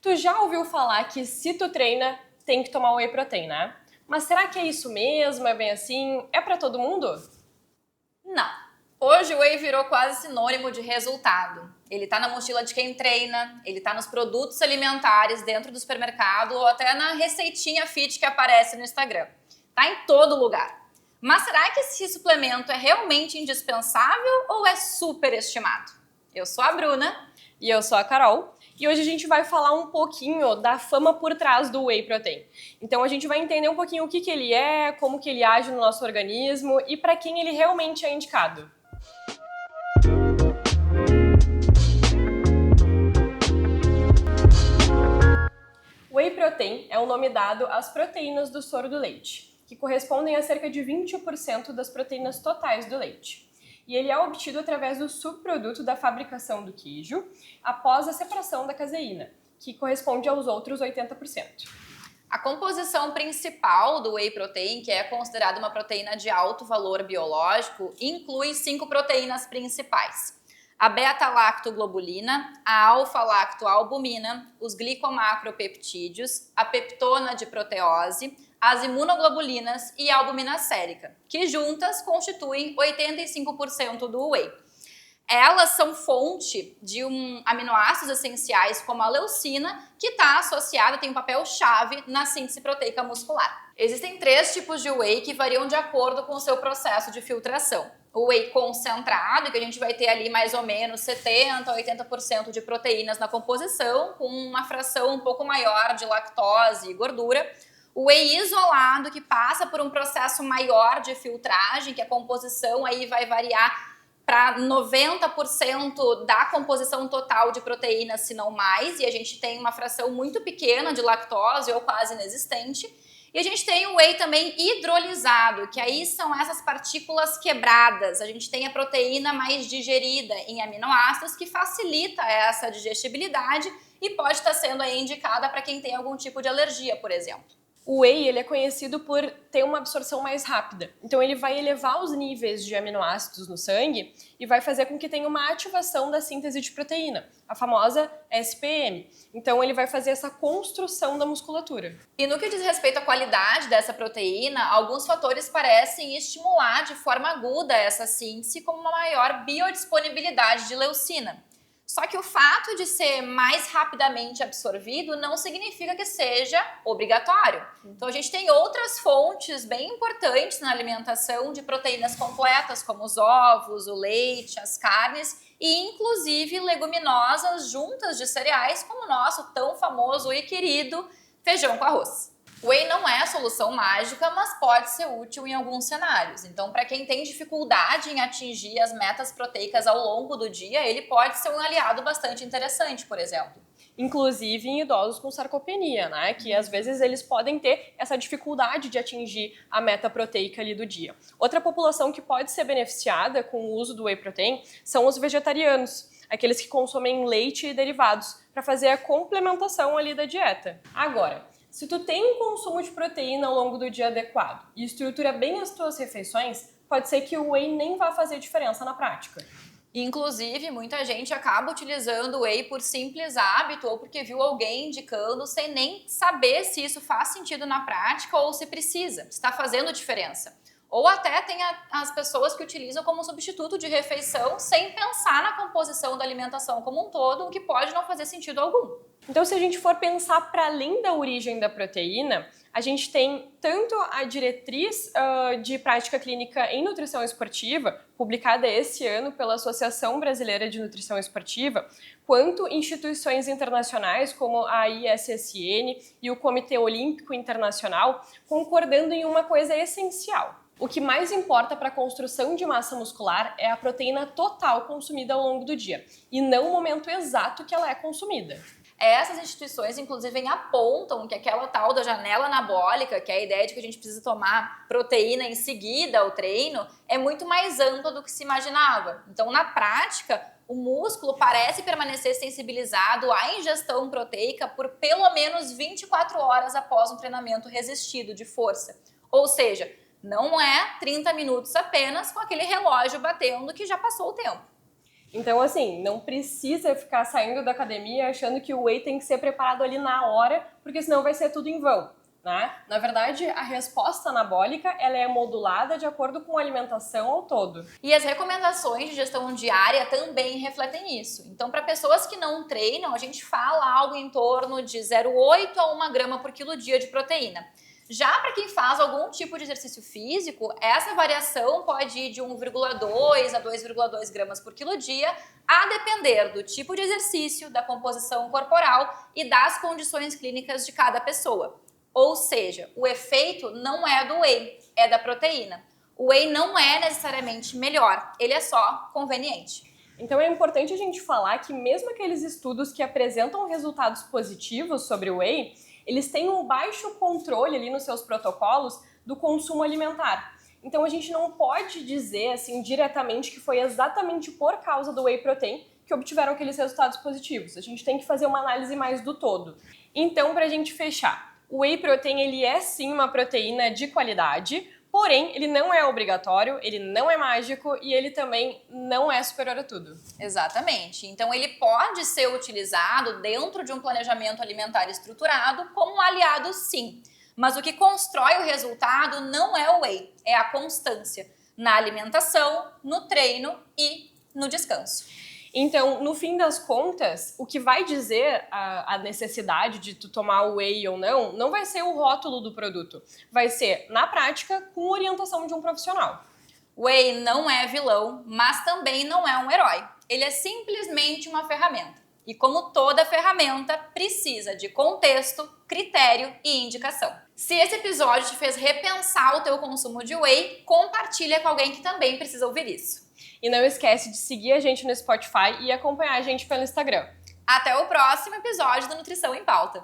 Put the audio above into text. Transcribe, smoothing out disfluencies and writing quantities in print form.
Tu já ouviu falar que se tu treina, tem que tomar whey protein, né? Mas será que é isso mesmo? É bem assim? É pra todo mundo? Não. Hoje o whey virou quase sinônimo de resultado. Ele tá na mochila de quem treina, ele tá nos produtos alimentares dentro do supermercado ou até na receitinha fit que aparece no Instagram. Tá em todo lugar. Mas será que esse suplemento é realmente indispensável ou é superestimado? Eu sou a Bruna. E eu sou a Carol. E hoje a gente vai falar um pouquinho da fama por trás do whey protein. Então a gente vai entender um pouquinho o que ele é, como que ele age no nosso organismo e para quem ele realmente é indicado. Whey protein é o nome dado às proteínas do soro do leite, que correspondem a cerca de 20% das proteínas totais do leite. E ele é obtido através do subproduto da fabricação do queijo, após a separação da caseína, que corresponde aos outros 80%. A composição principal do whey protein, que é considerada uma proteína de alto valor biológico, inclui 5 proteínas principais: a beta-lactoglobulina, a alfa-lactoalbumina, os glicomacropeptídeos, a peptona de proteose, as imunoglobulinas e a albumina sérica, que juntas constituem 85% do whey. Elas são fonte de aminoácidos essenciais como a leucina, que está associada, tem um papel-chave na síntese proteica muscular. Existem 3 tipos de whey que variam de acordo com o seu processo de filtração. O whey concentrado, que a gente vai ter ali mais ou menos 70% a 80% de proteínas na composição, com uma fração um pouco maior de lactose e gordura. O whey isolado, que passa por um processo maior de filtragem, que a composição aí vai variar para 90% da composição total de proteínas, se não mais, e a gente tem uma fração muito pequena de lactose ou quase inexistente. E a gente tem o whey também hidrolisado, que aí são essas partículas quebradas. A gente tem a proteína mais digerida em aminoácidos, que facilita essa digestibilidade e pode estar sendo aí indicada para quem tem algum tipo de alergia, por exemplo. O whey ele é conhecido por ter uma absorção mais rápida. Então ele vai elevar os níveis de aminoácidos no sangue e vai fazer com que tenha uma ativação da síntese de proteína, a famosa SPM. Então ele vai fazer essa construção da musculatura. E no que diz respeito à qualidade dessa proteína, alguns fatores parecem estimular de forma aguda essa síntese, como uma maior biodisponibilidade de leucina. Só que o fato de ser mais rapidamente absorvido não significa que seja obrigatório. Então a gente tem outras fontes bem importantes na alimentação de proteínas completas, como os ovos, o leite, as carnes e inclusive leguminosas juntas de cereais, como o nosso tão famoso e querido feijão com arroz. O whey não é a solução mágica, mas pode ser útil em alguns cenários. Então, para quem tem dificuldade em atingir as metas proteicas ao longo do dia, ele pode ser um aliado bastante interessante, por exemplo. Inclusive em idosos com sarcopenia, né? Que às vezes eles podem ter essa dificuldade de atingir a meta proteica ali do dia. Outra população que pode ser beneficiada com o uso do whey protein são os vegetarianos, aqueles que consomem leite e derivados, para fazer a complementação ali da dieta. Agora, se tu tem um consumo de proteína ao longo do dia adequado e estrutura bem as tuas refeições, pode ser que o whey nem vá fazer diferença na prática. Inclusive, muita gente acaba utilizando o whey por simples hábito ou porque viu alguém indicando sem nem saber se isso faz sentido na prática ou se precisa, se está fazendo diferença. Ou até tem as pessoas que utilizam como substituto de refeição sem pensar na composição da alimentação como um todo, o que pode não fazer sentido algum. Então, se a gente for pensar para além da origem da proteína, a gente tem tanto a diretriz de prática clínica em nutrição esportiva, publicada esse ano pela Associação Brasileira de Nutrição Esportiva, quanto instituições internacionais como a ISSN e o Comitê Olímpico Internacional, concordando em uma coisa essencial. O que mais importa para a construção de massa muscular é a proteína total consumida ao longo do dia, e não o momento exato que ela é consumida. Essas instituições, inclusive, apontam que aquela tal da janela anabólica, que é a ideia de que a gente precisa tomar proteína em seguida ao treino, é muito mais ampla do que se imaginava. Então, na prática, o músculo parece permanecer sensibilizado à ingestão proteica por pelo menos 24 horas após um treinamento resistido de força. Ou seja, não é 30 minutos apenas com aquele relógio batendo que já passou o tempo. Então, assim, não precisa ficar saindo da academia achando que o whey tem que ser preparado ali na hora, porque senão vai ser tudo em vão, né? Na verdade, a resposta anabólica, ela é modulada de acordo com a alimentação ao todo. E as recomendações de gestão diária também refletem isso. Então, para pessoas que não treinam, a gente fala algo em torno de 0,8 a 1 grama por quilo dia de proteína. Já para quem faz algum tipo de exercício físico, essa variação pode ir de 1,2 a 2,2 gramas por quilo dia, a depender do tipo de exercício, da composição corporal e das condições clínicas de cada pessoa. Ou seja, o efeito não é do whey, é da proteína. O whey não é necessariamente melhor, ele é só conveniente. Então é importante a gente falar que mesmo aqueles estudos que apresentam resultados positivos sobre o whey, eles têm um baixo controle ali nos seus protocolos do consumo alimentar. Então a gente não pode dizer assim diretamente que foi exatamente por causa do whey protein que obtiveram aqueles resultados positivos. A gente tem que fazer uma análise mais do todo. Então, para a gente fechar, o whey protein ele é sim uma proteína de qualidade, porém ele não é obrigatório, ele não é mágico e ele também não é superior a tudo. Exatamente. Então ele pode ser utilizado dentro de um planejamento alimentar estruturado como um aliado, sim. Mas o que constrói o resultado não é o whey, é a constância na alimentação, no treino e no descanso. Então, no fim das contas, o que vai dizer a necessidade de tu tomar o whey ou não vai ser o rótulo do produto. Vai ser, na prática, com orientação de um profissional. Whey não é vilão, mas também não é um herói. Ele é simplesmente uma ferramenta. E como toda ferramenta, precisa de contexto, critério e indicação. Se esse episódio te fez repensar o teu consumo de whey, compartilha com alguém que também precisa ouvir isso. E não esquece de seguir a gente no Spotify e acompanhar a gente pelo Instagram. Até o próximo episódio do Nutrição em Pauta.